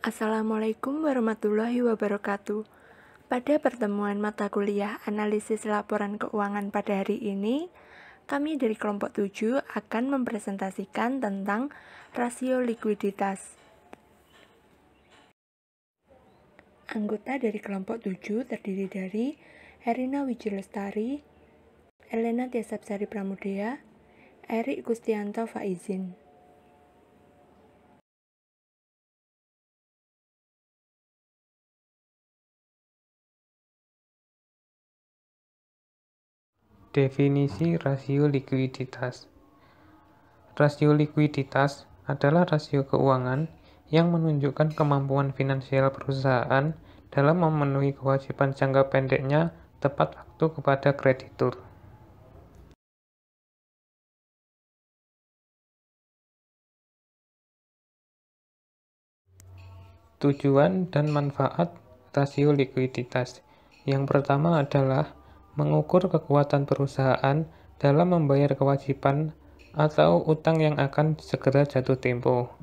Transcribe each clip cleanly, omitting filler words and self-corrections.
Assalamualaikum warahmatullahi wabarakatuh. Pada pertemuan mata kuliah analisis laporan keuangan pada hari ini, kami dari kelompok 7 akan mempresentasikan tentang rasio likuiditas. Anggota dari kelompok 7 terdiri dari Herina Wijulestari, Elena Tiasapsari Pramudya, Erik Gustianto Faizin. Definisi rasio likuiditas. Rasio likuiditas adalah rasio keuangan yang menunjukkan kemampuan finansial perusahaan dalam memenuhi kewajiban jangka pendeknya tepat waktu kepada kreditur. Tujuan dan manfaat rasio likuiditas. Yang pertama adalah mengukur kekuatan perusahaan dalam membayar kewajiban atau utang yang akan segera jatuh tempo.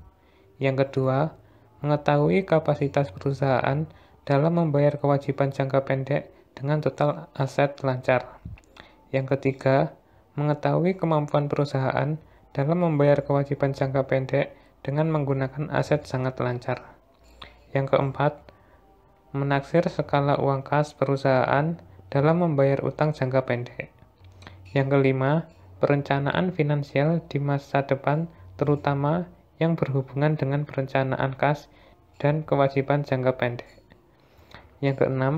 Yang kedua, mengetahui kapasitas perusahaan dalam membayar kewajiban jangka pendek dengan total aset lancar. Yang ketiga, mengetahui kemampuan perusahaan dalam membayar kewajiban jangka pendek dengan menggunakan aset sangat lancar. Yang keempat, menaksir skala uang kas perusahaan dalam membayar utang jangka pendek. Yang kelima, perencanaan finansial di masa depan terutama yang berhubungan dengan perencanaan kas dan kewajiban jangka pendek. Yang keenam,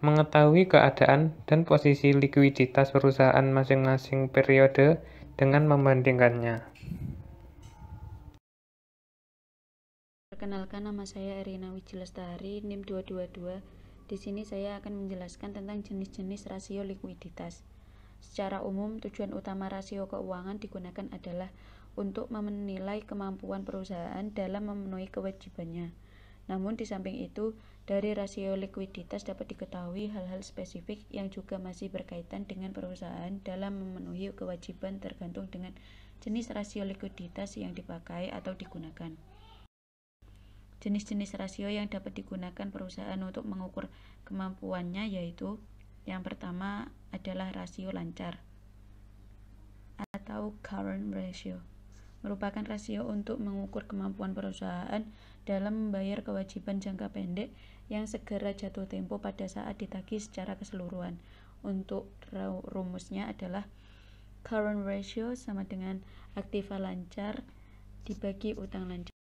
mengetahui keadaan dan posisi likuiditas perusahaan masing-masing periode dengan membandingkannya. Perkenalkan, nama saya Erina Wijulestari, NIM 222. Di sini saya akan menjelaskan tentang jenis-jenis rasio likuiditas. Secara umum, tujuan utama rasio keuangan digunakan adalah untuk menilai kemampuan perusahaan dalam memenuhi kewajibannya. Namun di samping itu, dari rasio likuiditas dapat diketahui hal-hal spesifik yang juga masih berkaitan dengan perusahaan dalam memenuhi kewajiban tergantung dengan jenis rasio likuiditas yang dipakai atau digunakan. Jenis-jenis rasio yang dapat digunakan perusahaan untuk mengukur kemampuannya yaitu yang pertama adalah rasio lancar atau current ratio. Merupakan rasio untuk mengukur kemampuan perusahaan dalam membayar kewajiban jangka pendek yang segera jatuh tempo pada saat ditagih secara keseluruhan. Untuk rumusnya adalah current ratio sama dengan aktiva lancar dibagi utang lancar.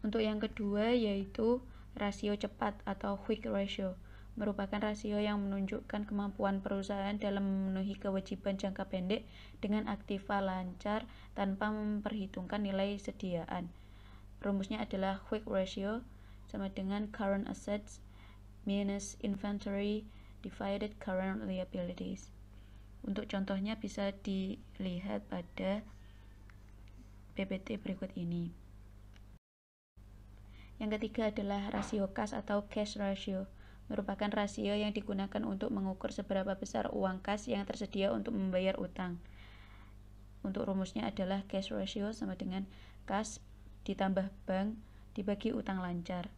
Untuk yang kedua yaitu rasio cepat atau quick ratio, merupakan rasio yang menunjukkan kemampuan perusahaan dalam memenuhi kewajiban jangka pendek dengan aktiva lancar tanpa memperhitungkan nilai sediaan. Rumusnya adalah quick ratio sama dengan current assets minus inventory divided current liabilities. Untuk contohnya bisa dilihat pada PPT berikut ini. Yang ketiga adalah rasio kas atau cash ratio, merupakan rasio yang digunakan untuk mengukur seberapa besar uang kas yang tersedia untuk membayar utang. Untuk rumusnya adalah cash ratio sama dengan kas ditambah bank dibagi utang lancar.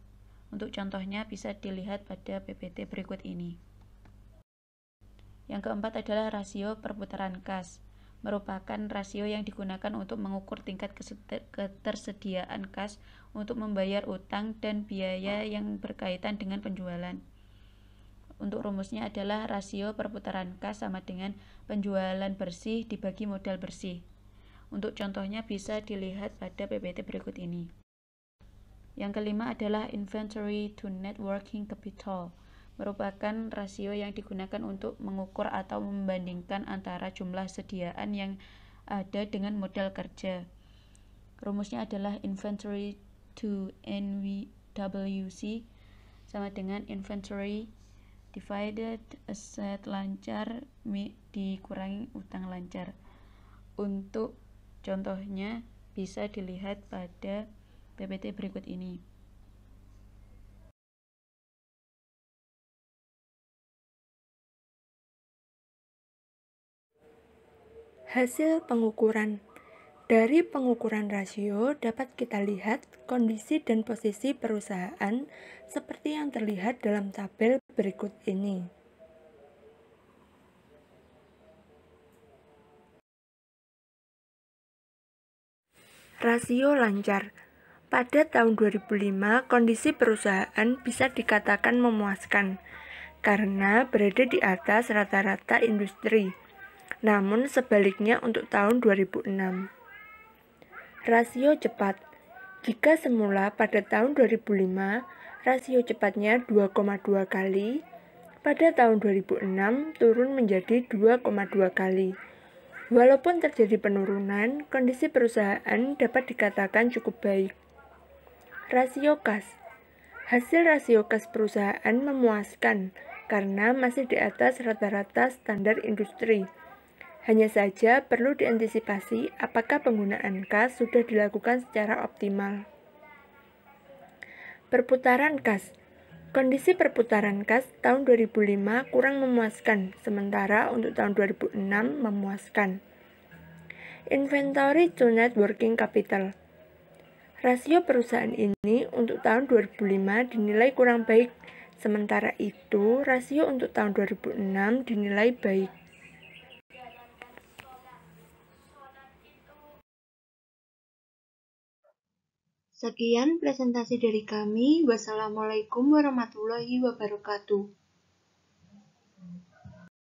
Untuk contohnya bisa dilihat pada PPT berikut ini. Yang keempat adalah rasio perputaran kas, merupakan rasio yang digunakan untuk mengukur tingkat ketersediaan kas untuk membayar utang dan biaya yang berkaitan dengan penjualan. Untuk rumusnya adalah rasio perputaran kas sama dengan penjualan bersih dibagi modal bersih. Untuk contohnya bisa dilihat pada PPT berikut ini. Yang kelima adalah inventory to net working capital, merupakan rasio yang digunakan untuk mengukur atau membandingkan antara jumlah sediaan yang ada dengan modal kerja. Rumusnya adalah inventory to NWC sama dengan inventory divided aset lancar dikurangi utang lancar. Untuk contohnya bisa dilihat pada PPT berikut ini. Hasil pengukuran. Dari pengukuran rasio dapat kita lihat kondisi dan posisi perusahaan seperti yang terlihat dalam tabel berikut ini. Rasio lancar. Pada tahun 2005, kondisi perusahaan bisa dikatakan memuaskan karena berada di atas rata-rata industri. Namun sebaliknya untuk tahun 2006. Rasio cepat. Jika semula pada tahun 2005, rasio cepatnya 2,2 kali, pada tahun 2006 turun menjadi 2,2 kali. Walaupun terjadi penurunan, kondisi perusahaan dapat dikatakan cukup baik. Rasio kas. Hasil rasio kas perusahaan memuaskan karena masih di atas rata-rata standar industri. Hanya saja perlu diantisipasi apakah penggunaan kas sudah dilakukan secara optimal. Perputaran kas. Kondisi perputaran kas tahun 2005 kurang memuaskan, sementara untuk tahun 2006 memuaskan. Inventory to net working capital. Rasio perusahaan ini untuk tahun 2005 dinilai kurang baik, sementara itu rasio untuk tahun 2006 dinilai baik. Sekian presentasi dari kami. Wassalamualaikum warahmatullahi wabarakatuh.